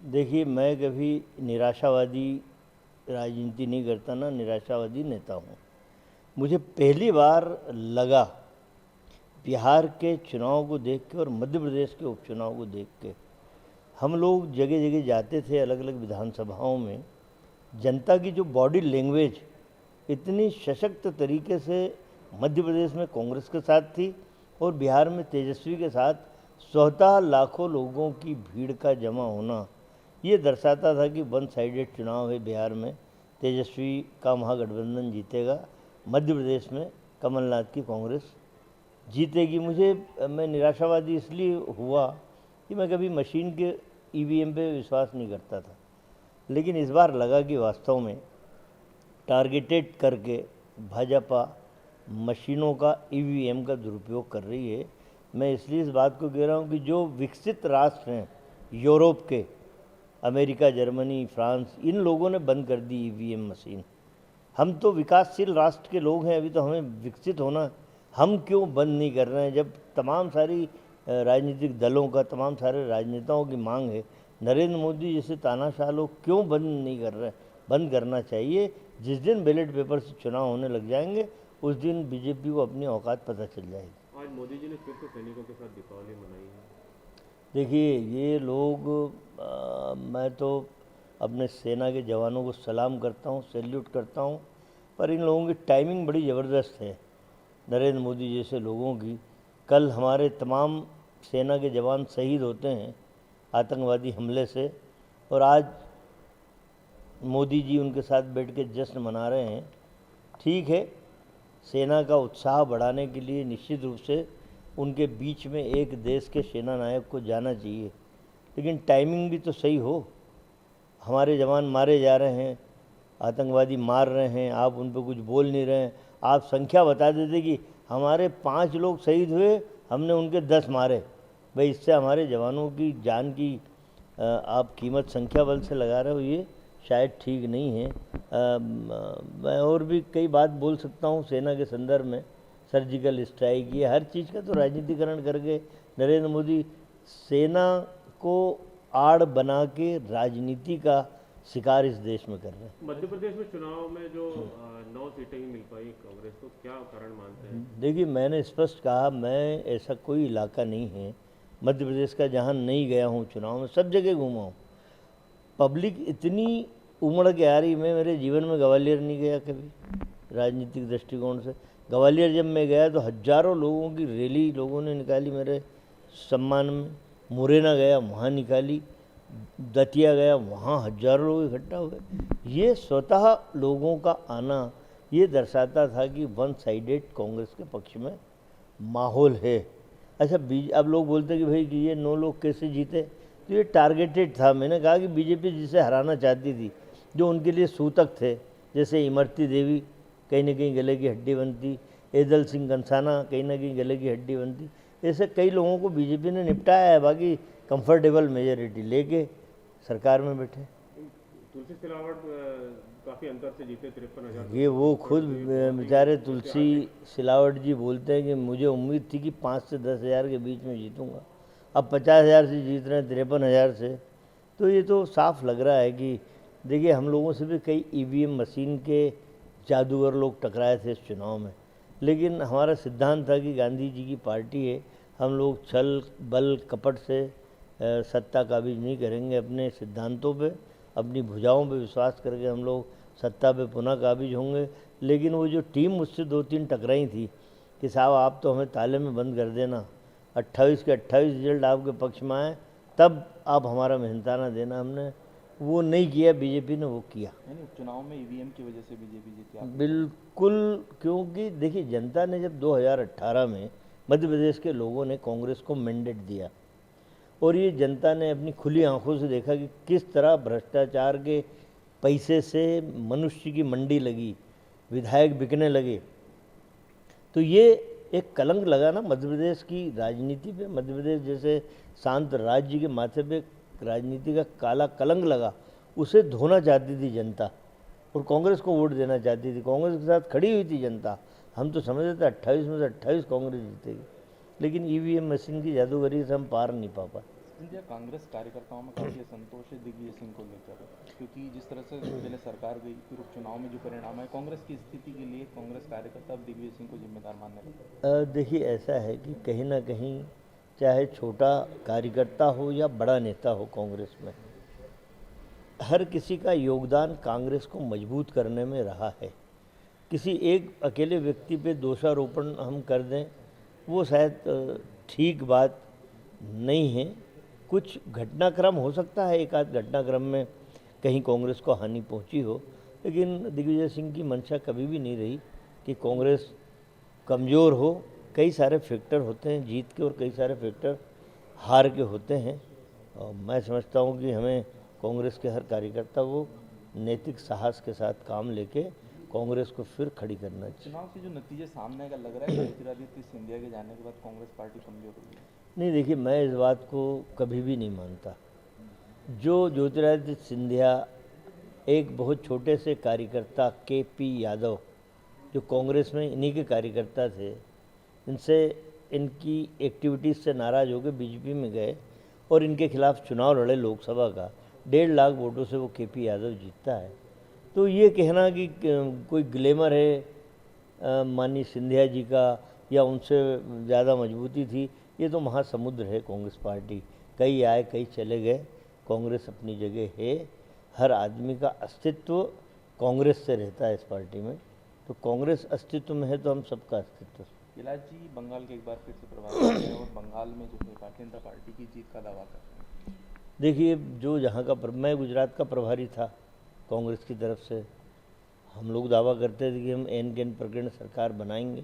देखिए, मैं कभी निराशावादी राजनीति नहीं करता, ना निराशावादी नेता हूँ। मुझे पहली बार लगा बिहार के चुनाव को देख के और मध्य प्रदेश के उपचुनाव को देख के, हम लोग जगह जगह जाते थे अलग अलग विधानसभाओं में, जनता की जो बॉडी लैंग्वेज इतनी सशक्त तरीके से मध्य प्रदेश में कांग्रेस के साथ थी और बिहार में तेजस्वी के साथ स्वतः लाखों लोगों की भीड़ का जमा होना, ये दर्शाता था कि वन साइडेड चुनाव है बिहार में, तेजस्वी का महागठबंधन जीतेगा, मध्य प्रदेश में कमलनाथ की कांग्रेस जीतेगी। मैं निराशावादी इसलिए हुआ कि मैं कभी मशीन के ईवीएम पे विश्वास नहीं करता था, लेकिन इस बार लगा कि वास्तव में टारगेटेड करके भाजपा मशीनों का ईवीएम का दुरुपयोग कर रही है। मैं इसलिए इस बात को कह रहा हूँ कि जो विकसित राष्ट्र हैं यूरोप के, अमेरिका, जर्मनी, फ्रांस, इन लोगों ने बंद कर दी ईवीएम मशीन। हम तो विकासशील राष्ट्र के लोग हैं, अभी तो हमें विकसित होना, हम क्यों बंद नहीं कर रहे हैं? जब तमाम सारी राजनीतिक दलों का, तमाम सारे राजनेताओं की मांग है, नरेंद्र मोदी जैसे तानाशाह लोग क्यों बंद नहीं कर रहे? बंद करना चाहिए। जिस दिन बैलेट पेपर से चुनाव होने लग जाएंगे उस दिन बीजेपी को अपनी औकात पता चल जाएगी। आज मोदी जी ने फिर से सैनिकों के साथ दीपावली मनाई है। देखिए, ये लोग मैं तो अपने सेना के जवानों को सलाम करता हूँ, सैल्यूट करता हूँ, पर इन लोगों की टाइमिंग बड़ी ज़बरदस्त है, नरेंद्र मोदी जैसे लोगों की। कल हमारे तमाम सेना के जवान शहीद होते हैं आतंकवादी हमले से, और आज मोदी जी उनके साथ बैठ के जश्न मना रहे हैं। ठीक है, सेना का उत्साह बढ़ाने के लिए निश्चित रूप से उनके बीच में एक देश के सेना नायक को जाना चाहिए, लेकिन टाइमिंग भी तो सही हो। हमारे जवान मारे जा रहे हैं, आतंकवादी मार रहे हैं, आप उन पर कुछ बोल नहीं रहे हैं। आप संख्या बता देते कि हमारे 5 लोग शहीद हुए, हमने उनके 10 मारे। भाई, इससे हमारे जवानों की जान की आप कीमत संख्या बल से लगा रहे हो, ये शायद ठीक नहीं है। मैं और भी कई बात बोल सकता हूँ सेना के संदर्भ में, सर्जिकल स्ट्राइक, ये हर चीज़ का तो राजनीतिकरण करके नरेंद्र मोदी सेना को आड़ बना के राजनीति का शिकार इस देश में कर रहे हैं। मध्य प्रदेश में चुनाव में जो 9 सीटें ही मिल पाई कांग्रेस को, क्या कारण मानते हैं? देखिए, मैंने स्पष्ट कहा, मैं ऐसा कोई इलाका नहीं है मध्य प्रदेश का जहाँ नहीं गया हूँ चुनाव में, सब जगह घूमा हूँ। पब्लिक इतनी उमड़ के आ रही, मैं मेरे जीवन में ग्वालियर नहीं गया कभी राजनीतिक दृष्टिकोण से। ग्वालियर जब मैं गया तो हजारों लोगों की रैली लोगों ने निकाली मेरे सम्मान में। मुरैना गया, वहाँ निकाली। दतिया गया, वहाँ हजारों लोग इकट्ठा हुए। ये स्वतः लोगों का आना ये दर्शाता था कि वन साइडेड कांग्रेस के पक्ष में माहौल है। अच्छा, अब लोग बोलते कि भाई कि ये 9 लोग कैसे जीते, तो ये टारगेटेड था। मैंने कहा कि बीजेपी जिसे हराना चाहती थी, जो उनके लिए सूतक थे, जैसे इमरती देवी कहीं ना कहीं गले की हड्डी बनती, एदल सिंह कंसाना कहीं ना कहीं गले की हड्डी बनती, ऐसे कई लोगों को बीजेपी ने निपटाया है। बाकी कंफर्टेबल मेजोरिटी लेके सरकार में बैठे। तुलसी सिलावट काफ़ी अंतर से जीते, 53,000। ये वो खुद बेचारे तुलसी सिलावट जी बोलते हैं कि मुझे उम्मीद थी कि 5 से 10 हज़ार के बीच में जीतूंगा, अब 50,000 से जीत रहे हैं, 53,000 से। तो ये तो साफ लग रहा है कि देखिए, हम लोगों से भी कई ईवीएम मशीन के जादूगर लोग टकराए थे इस चुनाव में, लेकिन हमारा सिद्धांत था कि गांधी जी की पार्टी है, हम लोग छल बल कपट से सत्ता काबिज नहीं करेंगे। अपने सिद्धांतों पे, अपनी भुजाओं पे विश्वास करके हम लोग सत्ता पे पुनः काबिज होंगे। लेकिन वो जो टीम मुझसे 2-3 टकराई थी कि साहब आप तो हमें ताले में बंद कर देना, 28 के 28 रिजल्ट आपके पक्ष में आए तब आप हमारा मेहनताना देना, हमने वो नहीं किया, बीजेपी ने वो किया। यानी चुनाव में ईवीएम की वजह से बीजेपी जीती? बिल्कुल, क्योंकि देखिए, जनता ने जब 2018 में मध्य प्रदेश के लोगों ने कांग्रेस को मैंडेट दिया और ये जनता ने अपनी खुली आंखों से देखा कि किस तरह भ्रष्टाचार के पैसे से मनुष्य की मंडी लगी, विधायक बिकने लगे, तो ये एक कलंक लगा ना मध्य प्रदेश की राजनीति पे। मध्य प्रदेश जैसे शांत राज्य के माथे पे राजनीति का काला कलंक लगा, उसे धोना चाहती थी जनता और कांग्रेस को वोट देना चाहती थी। कांग्रेस के साथ खड़ी हुई थी जनता। हम तो समझते थे 28 में से 28 कांग्रेस जीतेगी, लेकिन ईवीएम मशीन की जादूगरी से हम पार नहीं पा पाए। जी, कांग्रेस कार्यकर्ताओं में काफ़ी असंतोष है दिग्विजय सिंह को लेकर, क्योंकि जिस तरह से पहले सरकार गई फिर उपचुनाव में जो परिणाम है कांग्रेस की स्थिति के लिए कांग्रेस कार्यकर्ता अब दिग्विजय सिंह को जिम्मेदार मानने लगे। देखिए ऐसा है कि कहीं ना कहीं चाहे छोटा कार्यकर्ता हो या बड़ा नेता हो कांग्रेस में, हर किसी का योगदान कांग्रेस को मजबूत करने में रहा है। किसी एक अकेले व्यक्ति पे दोषारोपण हम कर दें वो शायद ठीक बात नहीं है। कुछ घटनाक्रम हो सकता है, एक आध घटनाक्रम में कहीं कांग्रेस को हानि पहुंची हो, लेकिन दिग्विजय सिंह की मंशा कभी भी नहीं रही कि कांग्रेस कमज़ोर हो। कई सारे फैक्टर होते हैं जीत के और कई सारे फैक्टर हार के होते हैं, और मैं समझता हूं कि हमें कांग्रेस के हर कार्यकर्ता को नैतिक साहस के साथ काम लेके कांग्रेस को फिर खड़ी करना चाहिए। चुनाव के जो नतीजे सामने का लग रहा है ज्योतिरादित्य सिंधिया के जाने के बाद कांग्रेस पार्टी कमजोर हो गई। नहीं, देखिए मैं इस बात को कभी भी नहीं मानता। जो ज्योतिरादित्य सिंधिया एक बहुत छोटे से कार्यकर्ता KP यादव, जो कांग्रेस में इन्हीं के कार्यकर्ता थे, इनसे इनकी एक्टिविटीज़ से नाराज़ होकर बीजेपी में गए और इनके खिलाफ चुनाव लड़े लोकसभा का। 1.5 लाख वोटों से वो KP यादव जीतता है। तो ये कहना कि कोई ग्लैमर है माननीय सिंधिया जी का या उनसे ज़्यादा मजबूती थी, ये तो महासमुद्र है कांग्रेस पार्टी। कई आए कई चले गए, कांग्रेस अपनी जगह है। हर आदमी का अस्तित्व कांग्रेस से रहता है इस पार्टी में, तो कांग्रेस अस्तित्व में है तो हम सबका अस्तित्व। कैलाश जी बंगाल के एक बार फिर से प्रभावित हैं और बंगाल में जो है भारतीय जनता पार्टी की जीत का दावा कर रहे हैं। देखिए जो जहाँ का मैं गुजरात का प्रभारी था कांग्रेस की तरफ से, हम लोग दावा करते थे कि हम एन कैन प्रकरण सरकार बनाएंगे।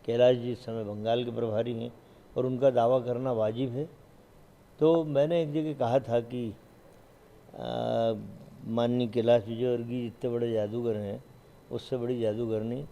कैलाश जी इस समय बंगाल के प्रभारी हैं और उनका दावा करना वाजिब है। तो मैंने एक जगह कहा था कि माननीय कैलाश विजयवर्गीय जितने बड़े जादूगर हैं उससे बड़ी जादूगरनी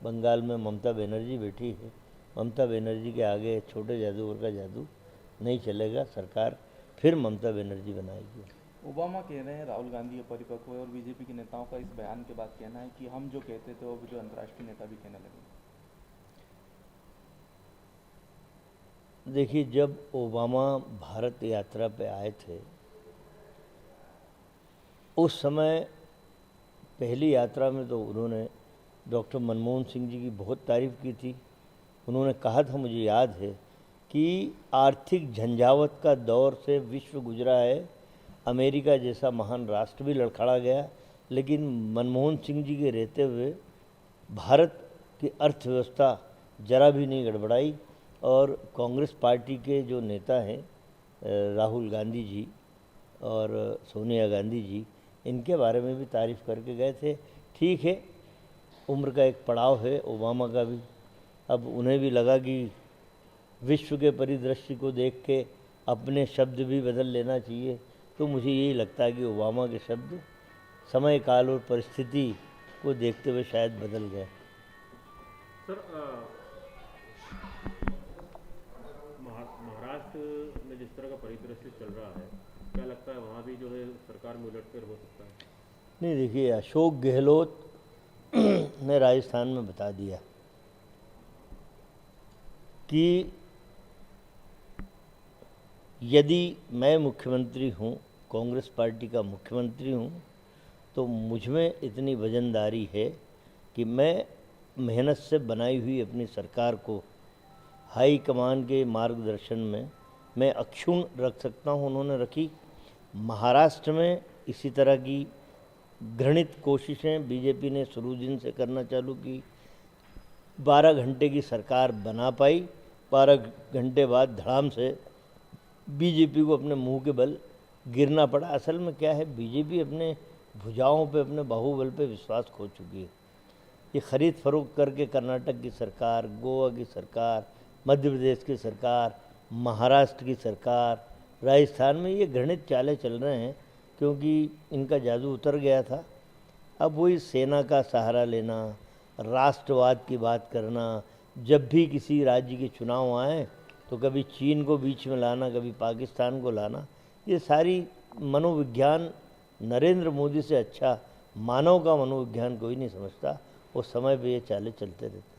बंगाल में ममता बनर्जी बैठी है। ममता बनर्जी के आगे छोटे जादूगर का जादू नहीं चलेगा। सरकार फिर ममता बनर्जी बनाएगी। ओबामा कह रहे हैं राहुल गांधी अपरिपक्व है और बीजेपी के नेताओं का इस बयान के बाद कहना है कि हम जो कहते थे वो जो अंतर्राष्ट्रीय नेता भी कहने लगे। देखिए जब ओबामा भारत यात्रा पे आए थे उस समय पहली यात्रा में तो उन्होंने डॉक्टर मनमोहन सिंह जी की बहुत तारीफ़ की थी। उन्होंने कहा था, मुझे याद है, कि आर्थिक झंझावत का दौर से विश्व गुजरा है, अमेरिका जैसा महान राष्ट्र भी लड़खड़ा गया, लेकिन मनमोहन सिंह जी के रहते हुए भारत की अर्थव्यवस्था जरा भी नहीं गड़बड़ाई। और कांग्रेस पार्टी के जो नेता हैं राहुल गांधी जी और सोनिया गांधी जी, इनके बारे में भी तारीफ़ करके गए थे। ठीक है, उम्र का एक पड़ाव है ओबामा का भी। अब उन्हें भी लगा कि विश्व के परिदृश्य को देख के अपने शब्द भी बदल लेना चाहिए। तो मुझे यही लगता है कि ओबामा के शब्द समय काल और परिस्थिति को देखते हुए शायद बदल गए। सर महाराष्ट्र में जिस तरह का परिदृश्य चल रहा है, क्या लगता है वहाँ भी जो है सरकार में उलटफेर हो सकता है? नहीं, देखिए अशोक गहलोत ने राजस्थान में बता दिया कि यदि मैं मुख्यमंत्री हूँ, कांग्रेस पार्टी का मुख्यमंत्री हूँ, तो मुझ में इतनी वजनदारी है कि मैं मेहनत से बनाई हुई अपनी सरकार को हाई कमान के मार्गदर्शन में मैं अक्षुण्ण रख सकता हूँ। उन्होंने रखी। महाराष्ट्र में इसी तरह की घृणित कोशिशें बीजेपी ने शुरू दिन से करना चालू की। 12 घंटे की सरकार बना पाई, 12 घंटे बाद धड़ाम से बीजेपी को अपने मुंह के बल गिरना पड़ा। असल में क्या है, बीजेपी अपने भुजाओं पे, अपने बाहुबल पे विश्वास खो चुकी है। ये खरीद फरोख्त करके कर्नाटक की सरकार, गोवा की सरकार, मध्य प्रदेश की सरकार, महाराष्ट्र की सरकार, राजस्थान में ये घृणित चालें चल रहे हैं क्योंकि इनका जादू उतर गया था। अब वही सेना का सहारा लेना, राष्ट्रवाद की बात करना, जब भी किसी राज्य के चुनाव आए तो कभी चीन को बीच में लाना, कभी पाकिस्तान को लाना, ये सारी मनोविज्ञान नरेंद्र मोदी से अच्छा मानव का मनोविज्ञान कोई नहीं समझता। उस समय पे ये चालें चलते रहते।